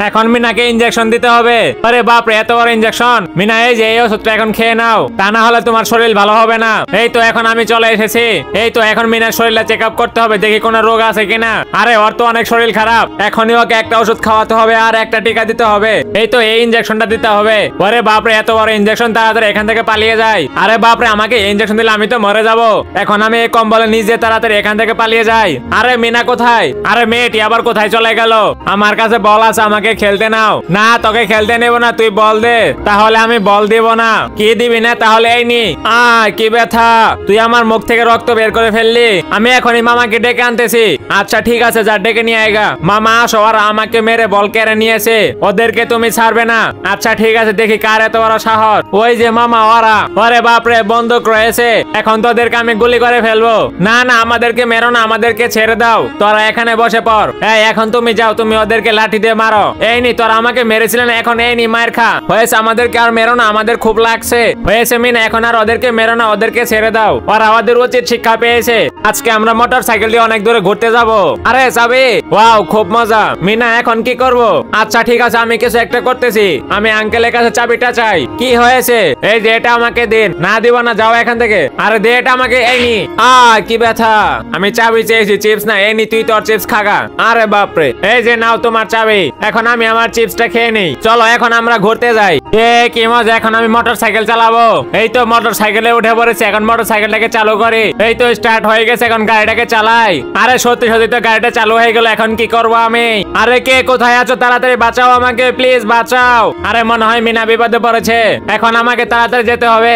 এখন মিনাকে ইনজেকশন দিতে হবে। আরে বাপরে, এত বড় ইনজেকশন! মিনা, এই যে এই ওষুধটা এখন খেয়ে নাও, তা না হলে তোমার শরীর ভালো হবে না। এই তো এখন আমি চলে এসেছি। এই তো এখন মিনার শরীরটা চেক আপ করতে হবে, দেখি কোনো রোগ আছে কিনা। আরে ওর তো অনেক শরীর খারাপ, এখনই ওকে একটা ওষুধ খাওয়াতে হবে আর একটা টিকা দিতে হবে। এই তো এই ইনজেকশনটা দিতে হবে। ওরে বাপরে, এত বড় ইনজেকশন! তাড়াতাড়ি এখান থেকে পালিয়ে যাই। আরে বাপরে, আমাকে ইনজেকশন দিলে আমি তো মরে যাব। এখন আমি এই কম্বলে নিজে তাড়াতাড়ি এখান থেকে পালিয়ে যাই। আরে মিনা কোথায়? আরে মেয়েটি আবার কোথায় চলে গেল? আমার কাছে বল আছে, আমাকে খেলতে নাও। না, তোকে খেলতে নেব না, তুই বল দে। তাহলে আমি বল দিব না। কি দিবি না? তাহলে এই নি। কি ব্যথা! তুই আমার মুখ থেকে রক্ত বের করে ফেললি। আমি এখনই মামাকে ডেকে আনতেছি। আচ্ছা ঠিক আছে, যা ডেকে নিয়ে আয়গা। মামা আসো, আর আমাকে মেরে বল কেড়ে নিয়েছে, ওদেরকে তুমি ছাড়বে না। আচ্ছা ঠিক আছে, দেখি কার এত বড় সাহস। ওই যে মামা, ওরা। ওরে বাপরে, বন্দুক রয়েছে, এখন তোদেরকে আমি গুলি করে ফেলবো। না না, আমাদেরকে মেরো না, আমাদেরকে ছেড়ে দাও। তোরা এখানে বসে পড়। এই এখন তুমি যাও, তুমি ওদেরকে লাঠি দিয়ে মারো। এই নি, তোরা আমাকে মেরেছিলেন, এখন এই নি মার খা। হয়েছে, আমাদেরকে আর মেরো না, আমাদের খুব লাগছে। হয়েছে মিনা, এখন আর ওদেরকে মেরো না, ওদেরকে ছেড়ে দাও। ওরা আমাদের উচিত শিক্ষা পেয়েছে। আজকে আমরা মোটর সাইকেল দিয়ে অনেক দূরে ঘুরতে যাব। আরে যাবি? ওয়াও, খুব মজা। মিনা, এখন কি করব? আচ্ছা ঠিক আছে, আমি কিছু একটা করতেছি। আমি আঙ্কেলের কাছে চাবিটা চাই। কি হয়েছে? এই যে এটা আমাকে দিন। না দিব না, যাও এখান থেকে। আরে দে এটা আমাকে। এই নি। কি ব্যথা! আমি চাবি চেয়েছি, চিপস না। এই নি, তুই তোর চিপস খাগা। আরে বাপরে, এই যে নাও তোমার চাবি। এখন আমি আমার চিপসটা খেয়ে নিই। চলো এখন আমরা ঘুরতে যাই। কি মজা! এখন আমি মোটর সাইকেল চালাবো। এই তো মোটর সাইকেলে উঠে পড়েছি, এখন মোটর সাইকেলটাকে চালু করি। এই তো স্টার্ট হয়ে গেছে, এখন গাড়িটাকে চালাই। আরে সত্যি সত্যি তো গাড়িটা চালু হয়ে গেল। এখন কি করবো আমি? আরে কে কোথায় আছো? তাড়াতাড়ি বাঁচাও আমাকে, প্লিজ বাঁচাও। আরে মনে হয় মিনা বিপদে পড়েছে, এখন আমাকে তাড়াতাড়ি যেতে হবে।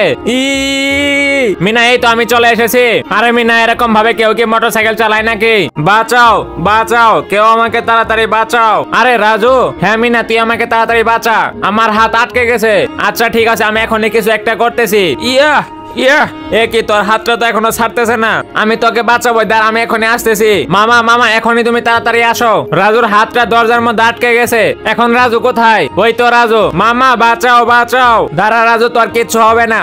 মিনা, এই তো আমি চলে এসেছি। আরে মিনা, এরকম ভাবে কেউ কি মোটর সাইকেল চালায় নাকি? বাঁচাও বাঁচাও, কেউ আমাকে তাড়াতাড়ি বাঁচাও। আরে রাজু। হ্যাঁ মিনা, তুই আমাকে তাড়াতাড়ি বাঁচা, আমার হাত আটকে গেছে। আচ্ছা ঠিক আছে, আমি এখনই কিছু একটা করতেছি। কি তোর হাতটা তো এখনো ছাড়তেছে না। আমি তোকে বাঁচাবো, দাঁড়া, আমি এখনই আসতেছি। মামা মামা, এখনই তুমি তাড়াতাড়ি আসো। রাজুর হাতটা দরজার মধ্যে আটকে গেছে। এখন রাজু কোথায়? ওই তো রাজু। মামা বাঁচাও বাঁচাও। দাঁড়া রাজু, তোর কিচ্ছু হবে না।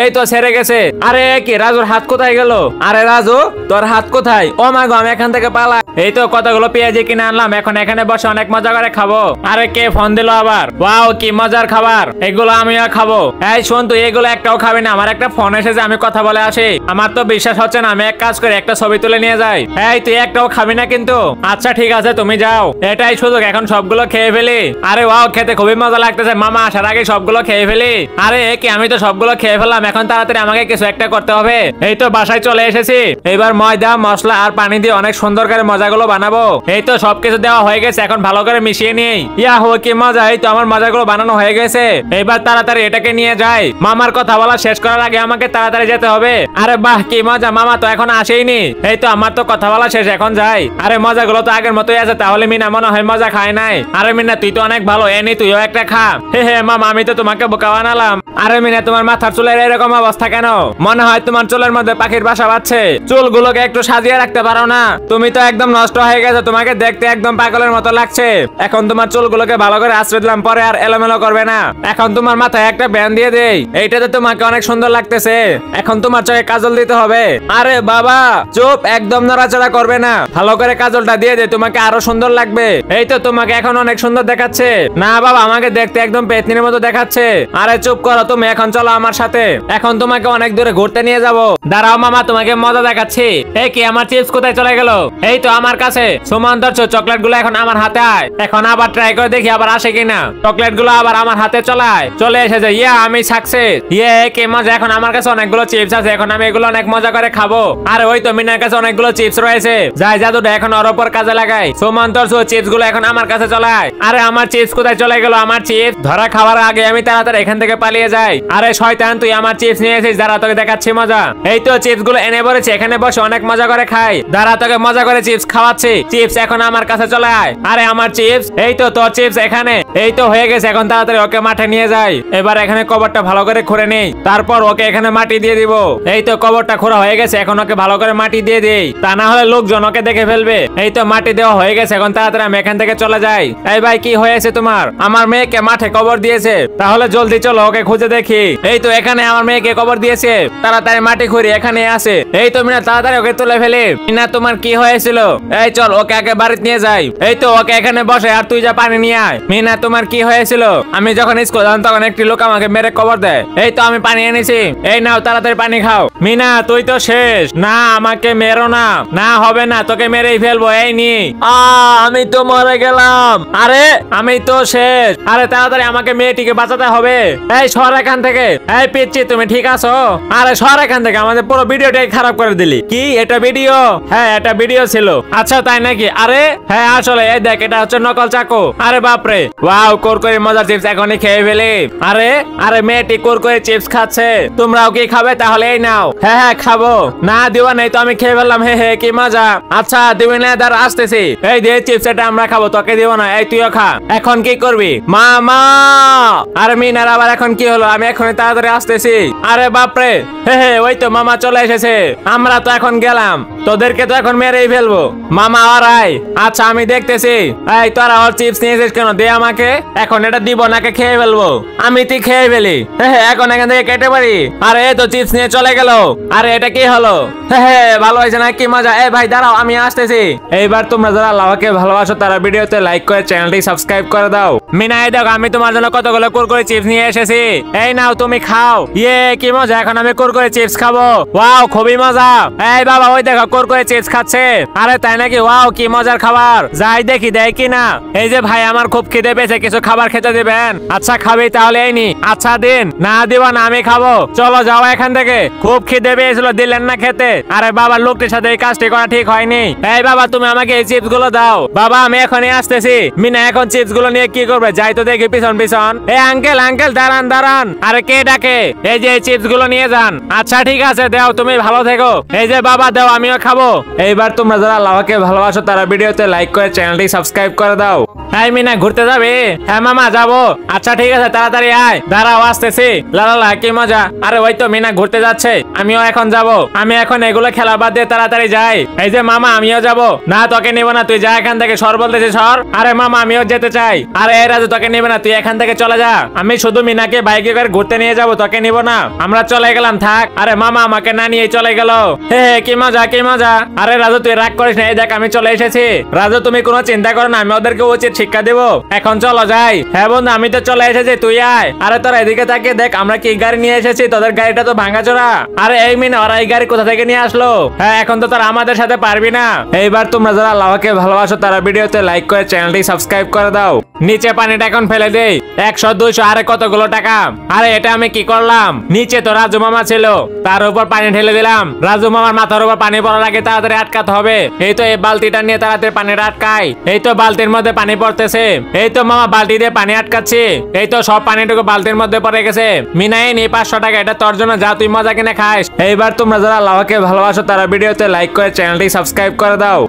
এই তো ছেড়ে গেছে। আরে কি, রাজুর হাত কোথায় গেল? আরে রাজু, তোর হাত কোথায়? ও মা গো, আমি এখান থেকে পালা। এই তো কতগুলো পেঁয়াজি কিনে আনলাম, এখন এখানে বসে অনেক মজা করে খাবো। আরে কে ফোন দিল আবার? ওয়াও, কি মজার খাবার! এগুলো আমিও খাবো। এই শোন, তুই এগুলো একটাও খাবি না, আমার একটা ফোন এসেছে, আমি কথা বলে আসি। আমার তো বিশ্বাস হচ্ছে না, আমি এক কাজ করে একটা ছবি তুলে নিয়ে যাই। এই তুই একটাও খাবি না কিন্তু। আচ্ছা ঠিক আছে, তুমি যাও, এটাই সুযোগ, এখন সবগুলো খেয়ে ফেলি। আরে ওয়াও, খেতে খুবই মজা লাগতেছে। মামা আসার আগে সবগুলো খেয়ে ফেলি। আরে কি, আমি তো সবগুলো খেয়ে ফেললাম, এখন তাড়াতাড়ি আমাকে কিছু একটা করতে হবে। এই তো বাসায় চলে এসেছি। এবার ময়দা, মশলা আর পানি দিয়ে অনেক সুন্দর করে মজাগুলো বানাবো। এই তো সবকিছু দেওয়া হয়ে গেছে, এখন ভালো করে মিশিয়ে নিই। ইয়াহু, কি মজা! এই তো আমার মজাগুলো বানানো হয়ে গেছে। এবার তাড়াতাড়ি এটাকে নিয়ে যাই। মামার কথা বলা শেষ করার আগে আমাকে তাড়াতাড়ি যেতে হবে। আরে বাহ, কি মজা! মামা তো এখন আসেইনি। এই তো আমার তো কথা বলা শেষ, এখন যাই। আরে মজাগুলো তো আগের মতোই আছে, তাহলে মিনা মনে হয় মজা খায় নাই। আরে মিনা, তুই তো অনেক ভালো, এনি তুইও একটা খা। হে মামা, আমি তো তোমাকে বোকা বানালাম। আরে মিনা, তোমার মাথার চুলের এরকম অবস্থা কেন? মনে হয় তোমার চুলের মধ্যে পাখির বাসা বাঁধছে। চুলগুলোকে একটু সাজিয়ে রাখতে পারো না? তুমি তো একদম নষ্ট হয়ে গেছে, তোমাকে দেখতে একদম পাগলের মতো লাগছে। এখন তোমার চুলগুলোকে ভালো করে আশ্রয় দিলাম, পরে আর এলোমেলো করবে না। এখন তোমার মাথায় একটা ব্যান্ড দিয়ে দেই, এইটাতে তোমাকে অনেক সুন্দর লাগতেছে। এখন তোমার চোখে কাজল দিতে হবে। আরে বাবা চুপ, একদম নড়াচড়া করবে না, ভালো করে কাজলটা দিয়ে দে, তোমাকে আরো সুন্দর লাগবে। এই তো তোমাকে এখন অনেক সুন্দর দেখাচ্ছে। না বাবা, আমাকে দেখতে একদম পেতনির মতো দেখাচ্ছে। আরে চুপ করো তুমি, এখন চলো আমার সাথে, এখন তোমাকে অনেক দূরে ঘুরতে নিয়ে যাবো। দাঁড়াও মামা, তোমাকে মজা দেখাচ্ছি। এই কি, আমার চিপস কোথায় চলে গেল? এই তো আমার কাছে। সুমন ধরছো, চকলেট গুলো এখন আমার হাতে আয়। এখন আবার ট্রাই করে দেখি আবার আসে কিনা। চকলেট গুলো আবার আমার হাতে চলে এসেছে। আমি সাকসেস। কি মজা! এখন আমার কাছে অনেকগুলো চিপস আছে, এখন আমি এগুলো অনেক মজা করে খাবো। আর ওই তো মিনার কাছে অনেকগুলো চিপস রয়েছে, যাই জাদুটা এখন ওর উপর কাজে লাগাই। সুমন ধরছো, চিপস গুলো এখন আমার কাছে চলায়। আরে আমার চিপস কোথায় চলে গেল? আমার চিপস ধরা খাওয়ার আগে আমি তাড়াতাড়ি এখান থেকে পালিয়ে যাই। আরে শয়তান, তুই আমার চিপস নিয়ে এসেছিস, দাঁড়া তোকে দেখাচ্ছি মজা। এই তো চিপস গুলো এনে পড়েছে, এখানে বসে অনেক মজা করে খাই। দাঁড়া তোকে মজা করে চিপস খাওয়াচ্ছি। চিপস এখন আমার কাছে চলে আয়। আরে আমার চিপস, এই তো তোর চিপস এখানে। এই তো হয়ে গেছে, এখন তাড়াতাড়ি ওকে মাঠে নিয়ে যাই। এবার এখানে কবরটা ভালো করে খুঁড়ে নেই, তারপর ওকে এখানে মাটি দিয়ে দিব। এই তো কবরটা খোঁড়া হয়ে গেছে, এখন ওকে ভালো করে মাটি দিয়ে দেই, তা না হলে লোকজন ওকে দেখে ফেলবে। এই তো মাটি দেওয়া হয়ে গেছে, এখন তাড়াতাড়ি আমি এখান থেকে চলে যাই। এই ভাই, কি হয়েছে তোমার? আমার মেয়েকে মাঠে কবর দিয়েছে, তাহলে জলদি চলো ওকে খুঁজে দেখি। এই তো এখানে আমার মেয়েকে কবর দিয়েছে, তাড়াতাড়ি মাটি খুঁড়ি, এখানে আছে। এই তো মিনা, তাড়াতাড়ি ওকে তুলে ফেলে। মিনা তোমার কি হয়েছিল? এই চল ওকে আগে বাড়িতে নিয়ে যাই। এই তো ওকে এখানে বসে, আর তুই যা পানি নিয়ে আয়। মিনা তোমার কি হয়েছিল? আমি যখন স্কুল যান তখন একটি লোক আমাকে মেরে কবর দেয়। এই তো আমি পানি এনেছি, এই নাও তাড়াতাড়ি পানি খাও। মিনা তুই তো শেষ। না আমাকে মেরো না, না হবে না, তোকে মেরেই ফেলবো। এই নি, আমি তো মরে গেলাম। আরে আমি তো শেষ। আরে তাড়াতাড়ি আমাকে মেয়েটিকে বাঁচাতে হবে। এই সর এখান থেকে। এই পিচ্চি তুমি ঠিক আছো? আরে সর এখান থেকে, আমাদের পুরো ভিডিওটাই খারাপ করে দিলি। কি এটা ভিডিও? হ্যাঁ এটা ভিডিও ছিল। আচ্ছা তাই নাকি? আরে হ্যাঁ আসলে এই দেখ, এটা হচ্ছে নকল চাকু। আরে বাপরে, ওয়াও কুরকুরে মজার চিপস এখনই খেয়ে ফেলি। আরে আরে মেয়েটি কুরকুরে চিপস খাচ্ছে, তোমরাও কি খাবে? তাহলে এই নাও। হ্যাঁ হ্যাঁ খাবো। না দিবা নাই তো আমি খেয়ে ফেললাম। হে হে কি মজা। আচ্ছা দিবি না? দাঁড়া আসতেছি। এই দে চিপস, এটা আমরা খাবো, তোকে দিব না। এই তুইও খা। এখন কি করবি? মামা। আরে মিনার আবার এখন কি হলো? আমি এখনই তাড়াতাড়ি আসতেছি। আরে বাপরে, হে হে ওই তো মামা চলে এসেছে। আমরা তো এখন গেলাম, তোদেরকে তো এখন মেরেই ফেলবো। মামা ওরাই। আচ্ছা আমি দেখতেছি। এই তোরা ওর চিপস নিয়েছিস কেন? দে আমাকে। এখন এটা দিব নাকি খেয়ে ফেলবো? আমি তুই খেয়ে ফেলি। হ্যাঁ এখন এখান থেকে কেটে পারি। আরে এই তো চিপস নিয়ে চলে গেল। আরে এটা কি হলো? হ্যাঁ ভালো হয়েছে না? কি মজা। এই ভাই দাঁড়াও, আমি আসতেছি। এইবার তোমরা যারা আল্লাহকে ভালোবাসো তারা ভিডিওতে লাইক করে চ্যানেলটি সাবস্ক্রাইব করে দাও। মিনা এই দেখো, আমি তোমার জন্য কতগুলো কুরকুরে চিপস নিয়ে এসেছি। এই নাও তুমি খাও। ইয়ে কি মজা, এখন আমি কুরকুরে চিপস খাবো। ওয়াও খুবই মজা। এই বাবা ওই দেখো কুরকুরে চিপস খাচ্ছে। আরে তাই নাকি? ওয়াও কি মজার খাবার। যাই দেখি দেয় কিনা। এই যে ভাই আমার খুব খিদে পেয়েছে, কিছু খাবার খেতে দিবেন? আচ্ছা খাবি তাহলে এই নি। আচ্ছা দিন। না দিবা না, আমি খাবো। চলো যাও এখান থেকে, খুব খিদে পেয়েছিল, দিলেন না খেতে। আরে বাবা লোকটির সাথে এই কাজটি করা ঠিক হয়নি। এই বাবা তুমি আমাকে এই চিপস গুলো দাও। বাবা আমি এখনই আসতেছি। মিনা এখন চিপস গুলো নিয়ে কি করবে? যাই তো দেখি পিছন পিছন। এই আঙ্কেল আঙ্কেল দাঁড়ান দাঁড়ান। আরে কে ডাকে? এই যে চিপস গুলো নিয়ে যান। আচ্ছা ঠিক আছে দাও, তুমি ভালো থেকো। এই যে বাবা দাও, আমিও খাবো। এইবার তোমরা যারা আল্লাহকে ভালোবাসো তারা ভিডিওতে লাইক করে চ্যানেলটি সাবস্ক্রাইব করে দাও। এই মিনা ঘুরতে যাবে? হ্যাঁ মামা যাবো। আচ্ছা ঠিক আছে তাড়াতাড়ি আয়। দাঁড়াও আসতেছি। লালা কি মজা। আরে ওই তো মিনা ঘুরতে যাচ্ছে, আমিও এখন যাব। আমি এখন এগুলো খেলা বাদ দিয়ে তাড়াতাড়ি যাই। এই যে মামা আমিও যাব। না তোকে নিব না, তুই যা এখান থেকে, সর বলতেছি সর। আরে মামা আমিও যেতে চাই। আরে এই রাজু তোকে নিবে না, তুই এখান থেকে চলে যা। আমি শুধু মিনাকে বাইকে করে ঘুরতে নিয়ে যাব, তোকে নিব না। আমরা চলে গেলাম থাক। আরে মামা আমাকে না নিয়ে চলে গেল। হে হে কি মজা কি মজা। আরে রাজু তুই রাগ করিস না, এই দেখ আমি চলে এসেছি। রাজু তুমি কোনো চিন্তা করো না, আমি ওদেরকে উচিত শিক্ষা দেব। এখন চলো যাই। হ্যাঁ বন্ধু আমি তো চলে এসেছি, তুই আয়। আরে তোরা এদিকে তাকিয়ে দেখ, আমরা কি গাড়ি নিয়ে এসেছি, তোদের গাড়িটা তো ভাঙাচোরা। আরে এই মিনা ওরা এই গাড়ি কোথা থেকে নিয়ে আসলো? হ্যাঁ এখন তো তোরা আমাদের সাথে পারবি না। এইবার তোমরা যারা আল্লাহকে ভালোবাসো তারা ভিডিওতে লাইক করে চ্যানেলটি সাবস্ক্রাইব করে দাও। নিচে পানিটা এখন ফেলে দেই। 100 200 আরে কতগুলো টাকা। আরে এটা আমি কি করলাম? নিচে তো রাজু মামা ছিল, তার উপর পানি ঢেলে দিলাম। রাজু মামার মাথার উপর পানি পড়ার আগে তাড়াতাড়ি আটকাতে হবে। এই তো এই বালতিটা নিয়ে তাড়াতাড়ি পানিটা আটকাই। এই তো বালতির মধ্যে পানি পড়তেছে। এই তো মামা বালতি দিয়ে পানি আটকাচ্ছি। এই তো সব পানিটুকু বালতির মধ্যে পড়ে গেছে। মিনাই নি 500 টাকা, এটা তোর জন্য, যা তুই মজা কিনে খাস। এইবার তোমরা যারা আল্লাহকে ভালোবাসো তারা ভিডিওতে লাইক করে চ্যানেলটি সাবস্ক্রাইব করে দাও।